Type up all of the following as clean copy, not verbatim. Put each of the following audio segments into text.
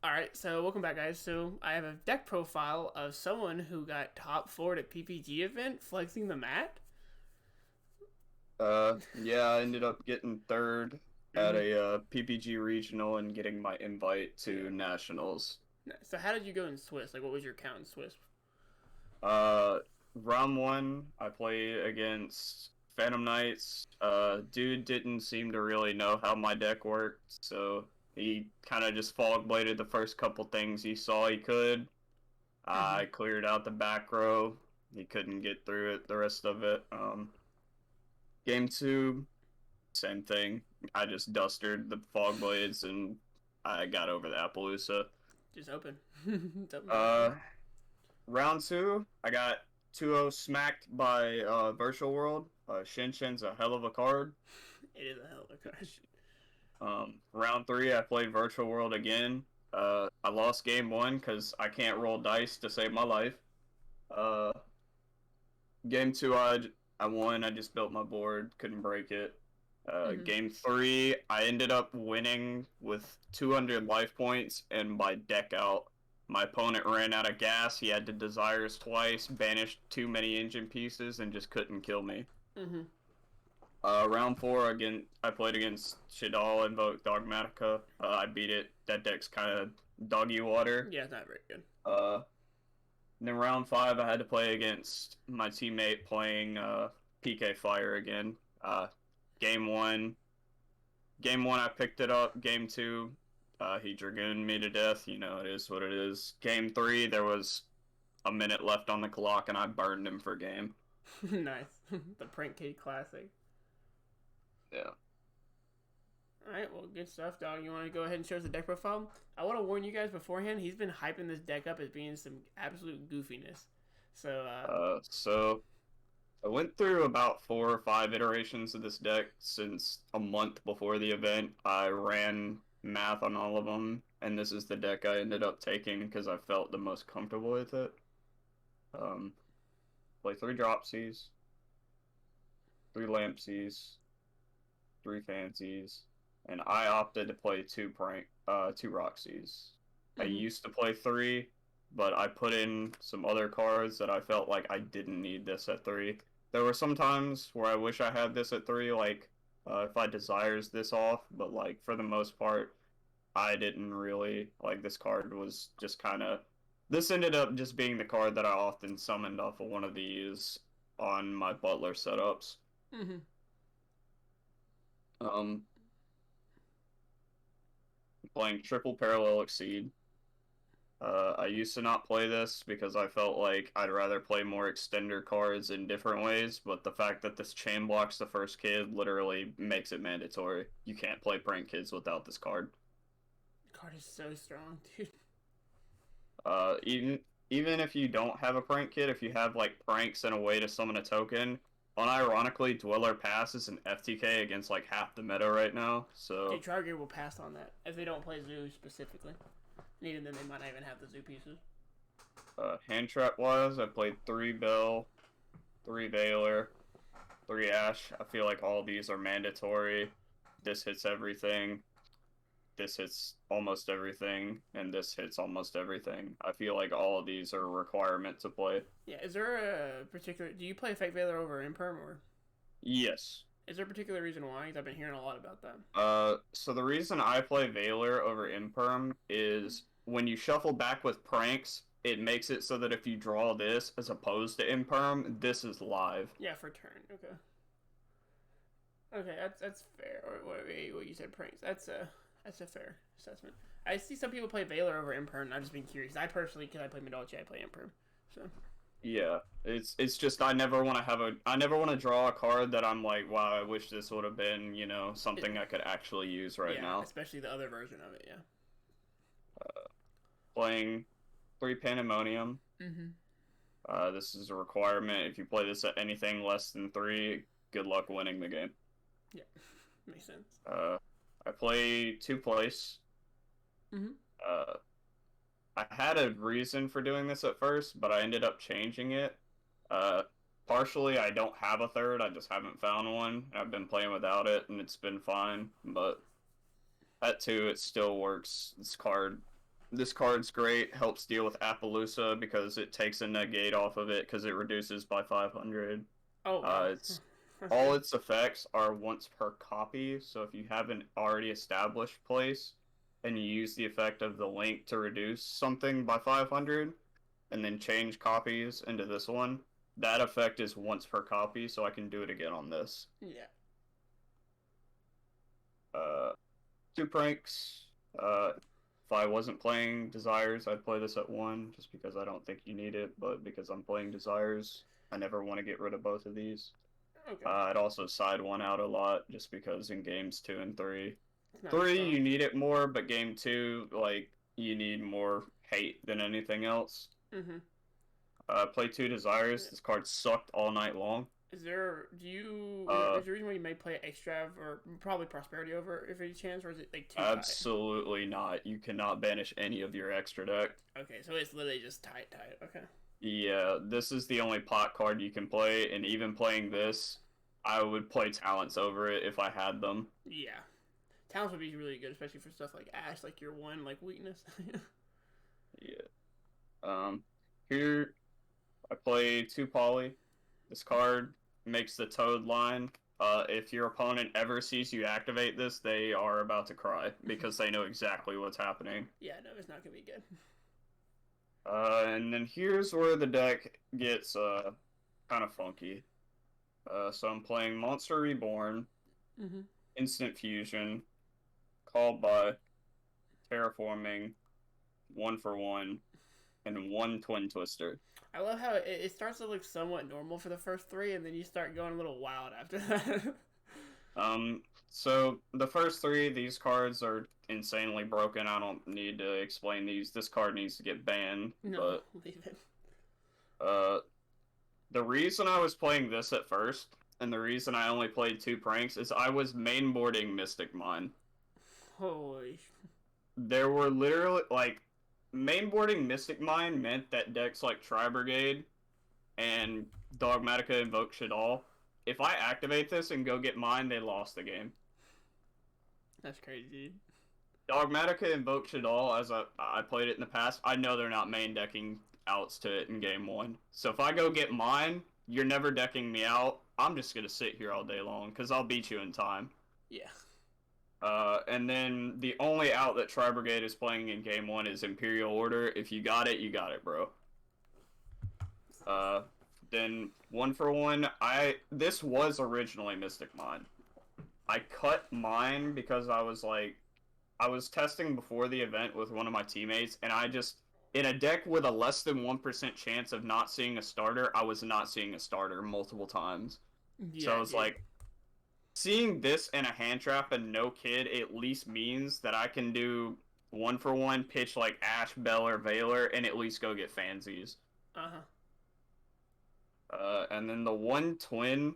All right, so welcome back, guys. So I have a deck profile of someone who got top 4 at PPG event, flexing the mat. Yeah, I ended up getting third at Mm-hmm. a PPG regional and getting my invite to Yeah. nationals. So how did you go in Swiss? Like, what was your count in Swiss? Uh, Round one, I played against Phantom Knights. Dude didn't seem to really know how my deck worked, so he kind of just fog bladed the first couple things he saw he could. Mm-hmm. I cleared out the back row. He couldn't get through it, the rest of it. Game two, same thing. I just dusted the fog blades and I got over the Appaloosa. Just open. It's open for everyone. Uh, Round two, I got 2-0 smacked by Virtual World. Shinshin's a hell of a card. It is a hell of a card. Round three, I played Virtual World again. I lost game one because I can't roll dice to save my life. Uh, Game two, I won. I just built my board, couldn't break it. Mm-hmm. Game three, I ended up winning with 200 life points, and by deck out, my opponent ran out of gas. He had to desires twice, banished too many engine pieces, and just couldn't kill me. Mm-hmm. Round four, again, I played against Shadal Invoke Dogmatica. I beat it. That deck's kind of doggy water. Yeah, it's not very good. Uh, and then round five, I had to play against my teammate playing PK Fire again. Uh, game one, game one, I picked it up. Game two, he dragooned me to death. You know, it is what it is. Game three, there was a minute left on the clock, and I burned him for game. Nice. The Prank Kid Classic. Yeah. All right, well, good stuff, dog. You want to go ahead and show us the deck profile? I want to warn you guys beforehand. He's been hyping this deck up as being some absolute goofiness. So, So I went through about 4 or 5 iterations of this deck since a month before the event. I ran math on all of them, and this is the deck I ended up taking because I felt the most comfortable with it. Um, Play 3 Dropsies, 3 Lampsies, 3 Fancies, and I opted to play 2 Roxies. I mm-hmm. used to play 3, but I put in some other cards that I felt like I didn't need this at 3. There were some times where I wish I had this at 3, like if I desires this off, but like for the most part, I didn't really like this card was just kind of. This ended up just being the card that I often summoned off of one of these on my Butler setups. Mm-hmm. Um, Playing triple parallel exceed. I used to not play this because I felt like I'd rather play more extender cards in different ways, but the fact that this chain blocks the first kid literally makes it mandatory. You can't play prank kids without this card. The card is so strong, dude. Even if you don't have a prank kid, if you have like pranks and a way to summon a token, unironically, Dweller Pass is an FTK against like half the meta right now. Dude, So Trigger will pass on that if they don't play Zoo specifically. And even then, they might not even have the Zoo pieces. hand trap wise, I played 3 Bell, 3 Veiler, 3 Ash. I feel like all these are mandatory. This hits everything. This hits almost everything, and this hits almost everything. I feel like all of these are a requirement to play. Yeah, is there a particular? Do you play Fake Veiler over Imperm, or Yes. is there a particular reason why? Because I've been hearing a lot about that. So the reason I play Veiler over Imperm is when you shuffle back with pranks, it makes it so that if you draw this as opposed to Imperm, this is live. Yeah, for turn. Okay. Okay, that's fair. Or what you said, pranks. That's a fair assessment. I see some people play Veiler over Imperm. And I've just been curious. I personally, because I play Medolce, I play Imperm. So Yeah, it's just I never want to draw a card that I'm like, wow, I wish this would have been, it, something I could actually use right yeah, now. especially the other version of it. Yeah. Playing 3 Pandemonium. Mm-hmm. This is a requirement. If you play this at anything less than 3, good luck winning the game. Yeah, makes sense. Uh, I play 2 place. Mm-hmm. Uh, I had a reason for doing this at first, but I ended up changing it. Uh, Partially, I don't have a third. I just haven't found one. I've been playing without it, and it's been fine. But at 2, it still works. This card This card's great. Helps deal with Appaloosa because it takes a negate off of it because it reduces by 500. Oh wow. It's That's all good. its effects are once per copy. So if you have an already established place and you use the effect of the link to reduce something by 500 and then change copies into this one, that effect is once per copy. So I can do it again on this. Yeah. Uh, two pranks. If I wasn't playing Desires, I'd play this at 1 just because I don't think you need it, but because I'm playing Desires, I never want to get rid of both of these. Okay. I'd also side 1 out a lot just because in games 2 and 3. It's not 3, strong. you need it more, but game 2, like, you need more hate than anything else. Mhm. Play 2 Desires. This card sucked all night long. Is there is there a reason why you may play Extrav or probably Prosperity over if any chance, or is it like too tight? Absolutely not. You cannot banish any of your extra deck. Okay, so it's literally just tight. Okay. Yeah, this is the only pot card you can play, and even playing this, I would play Talents over it if I had them. Yeah. Talents would be really good, especially for stuff like Ash, like your one like weakness. Yeah. Here I play 2 Poly. This card makes the Toad line. If your opponent ever sees you activate this, they are about to cry because they know exactly what's happening. Yeah, no, it's not gonna be good. And then here's where the deck gets kind of funky. So I'm playing Monster Reborn, Mm-hmm. Instant Fusion, Called by, Terraforming, 1-for-1, and 1 Twin Twister. I love how it starts to look somewhat normal for the first three, and then you start going a little wild after that. So the first 3, these cards are insanely broken. I don't need to explain these. This card needs to get banned. No, leave it. But the reason I was playing this at first, and the reason I only played 2 pranks, is I was mainboarding Mystic Mine. Holy. There were literally, like, mainboarding Mystic Mine meant that decks like Tri-Brigade and Dogmatica Invoke Shaddoll, if I activate this and go get mine, they lost the game. That's crazy. Dogmatica Invoke Shaddoll, as I played it in the past, I know they're not main decking outs to it in game 1. So if I go get mine, you're never decking me out. I'm just going to sit here all day long, because I'll beat you in time. Yeah. And then the only out that Tri-Brigade is playing in game 1 is Imperial Order. If you got it, bro. Then 1-for-1, this was originally Mystic Mine. I cut mine because I was testing before the event with one of my teammates, and in a deck with a less than 1% chance of not seeing a starter, I was not seeing a starter multiple times. Yeah, So it's like, seeing this in a hand trap and no kid at least means that I can do 1-for-1, pitch like Ash, Bell, or Veiler, and at least go get Fansies. Uh-huh. And then the 1 twin,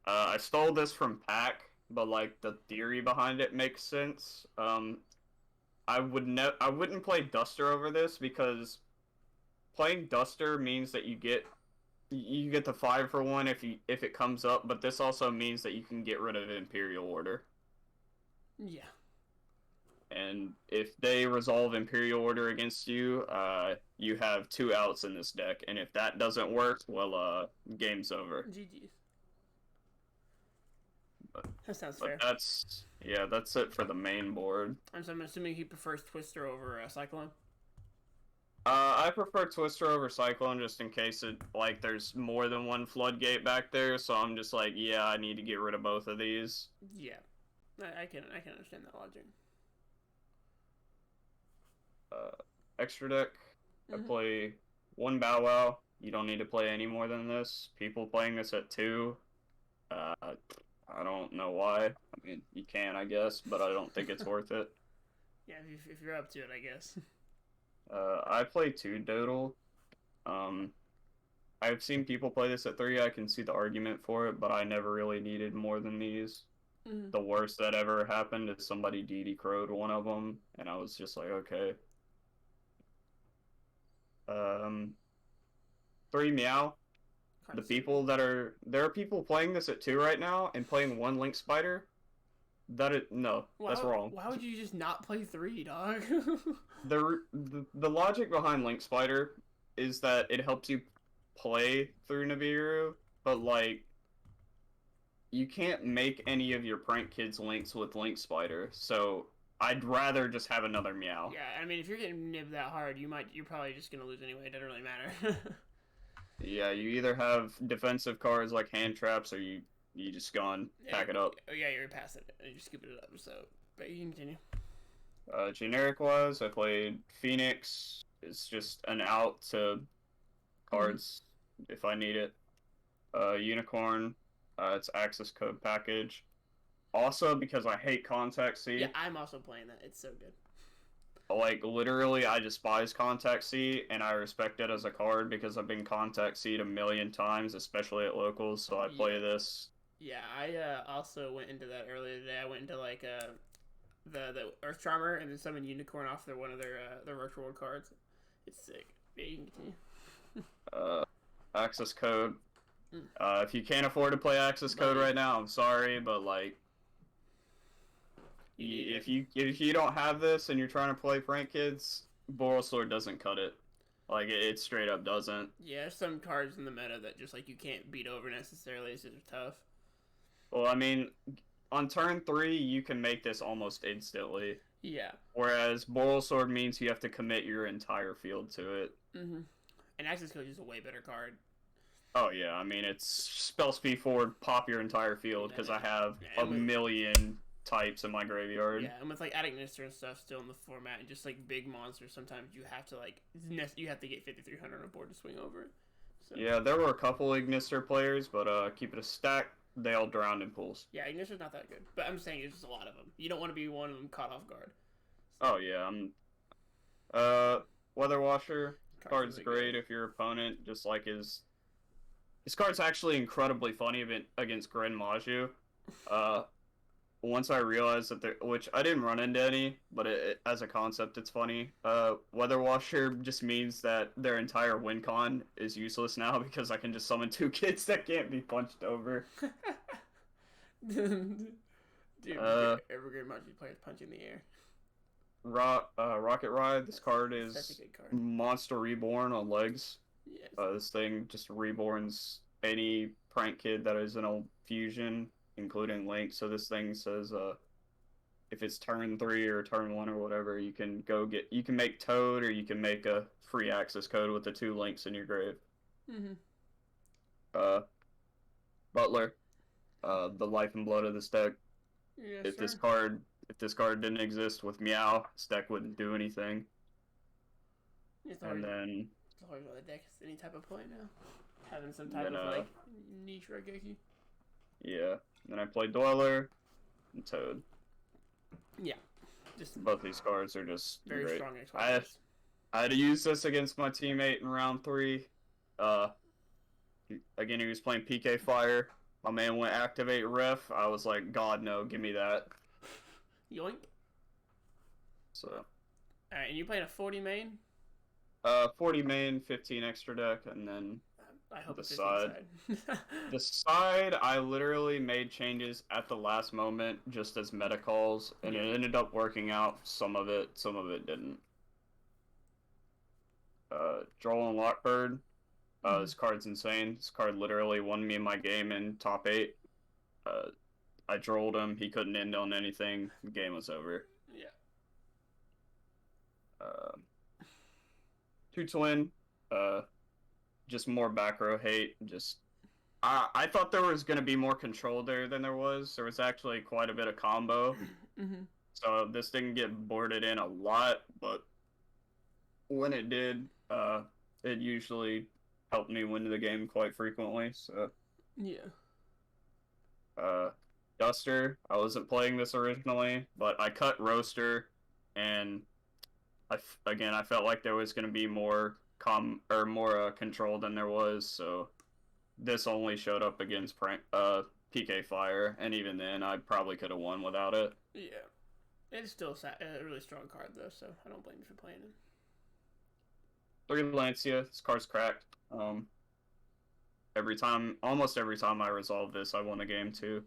I stole this from Pack, but like the theory behind it makes sense. I wouldn't play Duster over this because playing Duster means that you get the 5-for-1 if it comes up, but this also means that you can get rid of Imperial Order. Yeah. And if they resolve Imperial Order against you, you have 2 outs in this deck, and if that doesn't work, well, game's over. GG's. That sounds But fair. that's it for the main board. So I'm assuming he prefers Twister over Cyclone. I prefer Twister over Cyclone just in case there's more than one floodgate back there, so I'm just like, yeah, I need to get rid of both of these. Yeah. I can understand that logic. Extra deck, I play 1 Bow Wow. You don't need to play any more than this. People playing this at 2. I don't know why. I mean, you can, I guess, but I don't think it's worth it. Yeah, if you're up to it, I guess. I play 2 Doodle. I've seen people play this at 3. I can see the argument for it, but I never really needed more than these. The worst that ever happened is somebody DD crowed one of them, and I was just like, okay. 3 Meow. There are people playing this at 2 right now and playing 1 Link Spider. No, that's wrong. Why would you just not play 3, dog? The logic behind Link Spider is that it helps you play through Nibiru, but like you can't make any of your prank kids links with Link Spider, so I'd rather just have another Meow. Yeah, I mean, if you're getting nibbed that hard, you're probably just gonna lose anyway. It doesn't really matter. Yeah, you either have defensive cards like hand traps, or you just gone pack it up. Oh yeah, you're past it, and you're scooping it up. So, but you can continue. Generic wise, I played Phoenix. It's just an out to cards if I need it. Unicorn, it's access code package. Also, because I hate Contact C. Yeah, I'm also playing that. It's so good. Like, literally, I despise Contact C, and I respect it as a card because I've been Contact C'd a million times, especially at locals, so I play this. Yeah, I also went into that earlier today. I went into, like, the Earth Charmer and then summon Unicorn off one of their virtual world cards. It's sick. Yeah, you can continue. Access code. If you can't afford to play access code right now, I'm sorry, but, like, if you don't have this and you're trying to play prank kids, Boral Sword doesn't cut it. Like, it straight up doesn't. Yeah, there's some cards in the meta that just, like, you can't beat over necessarily. It's just tough. Well, I mean, on turn 3, you can make this almost instantly. Yeah. Whereas Boral Sword means you have to commit your entire field to it. Mm-hmm. And Access Code is a way better card. Oh, yeah. I mean, it's spell speed forward, pop your entire field, because I have a million types in my graveyard. Yeah, and with like Adagnister and stuff still in the format, and just like big monsters, sometimes you have to you have to get 5,300 on a board to swing over it. So. Yeah, there were a couple Ignister players, but keep it a stack. They all drowned in pools. Yeah, Ignister's not that good, but I'm saying there's just a lot of them. You don't want to be one of them caught off guard. So. Oh yeah, Weather Washer card's great if your opponent just like his card's actually incredibly funny against Gren Maju. Once I realized that which I didn't run into any, but as a concept, it's funny. Weather Washer just means that their entire win con is useless now because I can just summon 2 kids that can't be punched over. Dude, every Gren Maju player is punching the air. Rocket Ride. This card is That's a good card. Monster Reborn on legs. Yes. This thing just reborns any prank kid that is in a fusion, including Link. So this thing says, if it's turn 3 or turn 1 or whatever, you can make Toad, or you can make a free access code with the 2 Links in your grave. Mm-hmm. Butler, the life and blood of this deck. Yes, if this card didn't exist with Meow, this deck wouldn't do anything. And then it's hard about the deck is any type of play now. Having some type of like niche Regeki. Yeah. Then I played Dweller and Toad. Yeah. Just both these cards are just very great. strong. I had to use this against my teammate in round 3. Again, he was playing PK Fire. My man went activate Ref. I was like, God no, give me that. Yoink. So. Alright, and you playing a 40 main? 40 main, 15 extra deck, and then I hope the side. The side, I literally made changes at the last moment just as meta calls, and it ended up working out. Some of it didn't. Droll and Lockbird. This card's insane. This card literally won me my game in top 8. I drolled him. He couldn't end on anything. The game was over. Yeah. 2 Twin. Just more back row hate. I thought there was going to be more control there than there was. There was actually quite a bit of combo. So this didn't get boarded in a lot, but when it did, it usually helped me win the game quite frequently. So yeah. Duster, I wasn't playing this originally, but I cut Roaster, and I felt like there was going to be more control than there was, so this only showed up against PK Fire, and even then, I probably could have won without it. Yeah. It's still a really strong card, though, so I don't blame you for playing it. 3 Lancia, this card's cracked. Almost every time I resolve this, I won a game, too.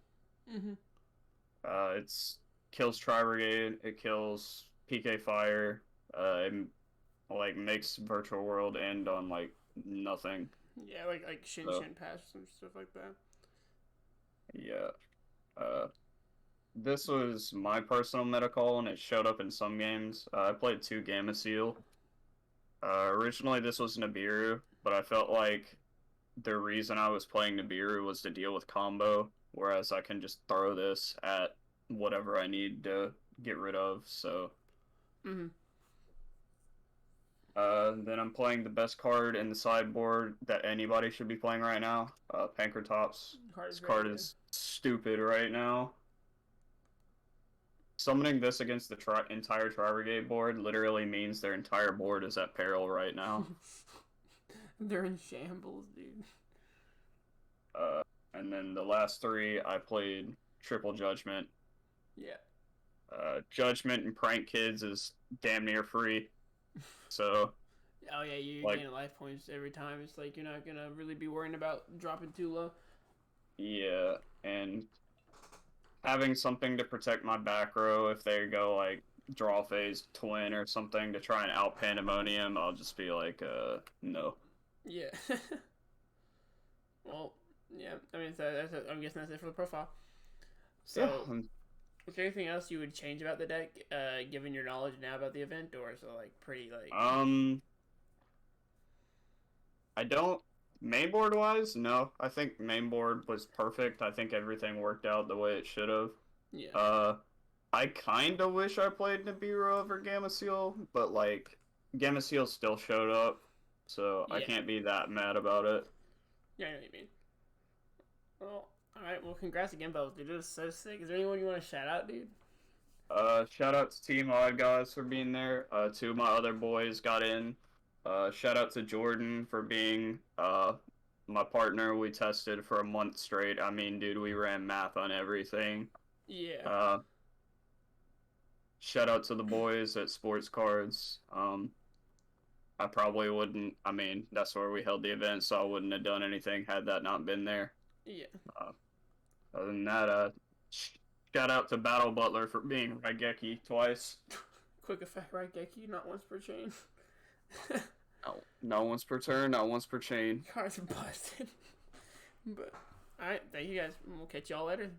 It's kills Tri Brigade. It kills PK Fire. It like makes Virtual World end on like nothing. Yeah, like Shin So Shin Pass and stuff like that. yeah. Uh, this was my personal meta call, and it showed up in some games. I played 2 Gamma Seal. Originally, this was Nibiru, but I felt like the reason I was playing Nibiru was to deal with combo, whereas I can just throw this at whatever I need to get rid of. So, Mm-hmm. then I'm playing the best card in the sideboard that anybody should be playing right now, Pankratops. Card is This very card good. is stupid right now. Summoning this against the entire Tri-Brigade board literally means their entire board is at peril right now. They're in shambles, dude. Uh, and then the last 3, I played Triple Judgment. Yeah. Judgment and Prank Kids is damn near free. So, Oh yeah, you like, gain life points every time. It's like you're not gonna really be worrying about dropping too low. yeah, and having something to protect my back row if they go like draw phase twin or something to try and out pandemonium, I'll just be like, no. Yeah. Well, yeah. I mean, I'm guessing that's it for the profile. So, Yeah. is there anything else you would change about the deck, given your knowledge now about the event, or is it like pretty like? I don't mainboard wise, no. I think mainboard was perfect. I think everything worked out the way it should have. Yeah. I kind of wish I played Nibiru over Gamma Seal, but like Gamma Seal still showed up, so I Yeah. can't be that mad about it. Yeah, I know what you mean. Well, all right. Well, congrats again, Bubbles, dude. It was so sick. Is there anyone you want to shout out, dude? Shout out to Team Odd Guys for being there. 2 of my other boys got in. Shout out to Jordan for being my partner. We tested for a month straight. I mean, dude, we ran math on everything. Yeah. Uh, Shout out to the boys at Sports Cards. I probably wouldn't. I mean, that's where we held the event, so I wouldn't have done anything had that not been there. Yeah. Uh, Other than that, shout out to Battle Butler for being Raigeki twice. Quick effect, right, Geki? Not once per chain. No, not once per turn, not once per chain. Cards are busted. But, alright, thank you guys. We'll catch y'all later.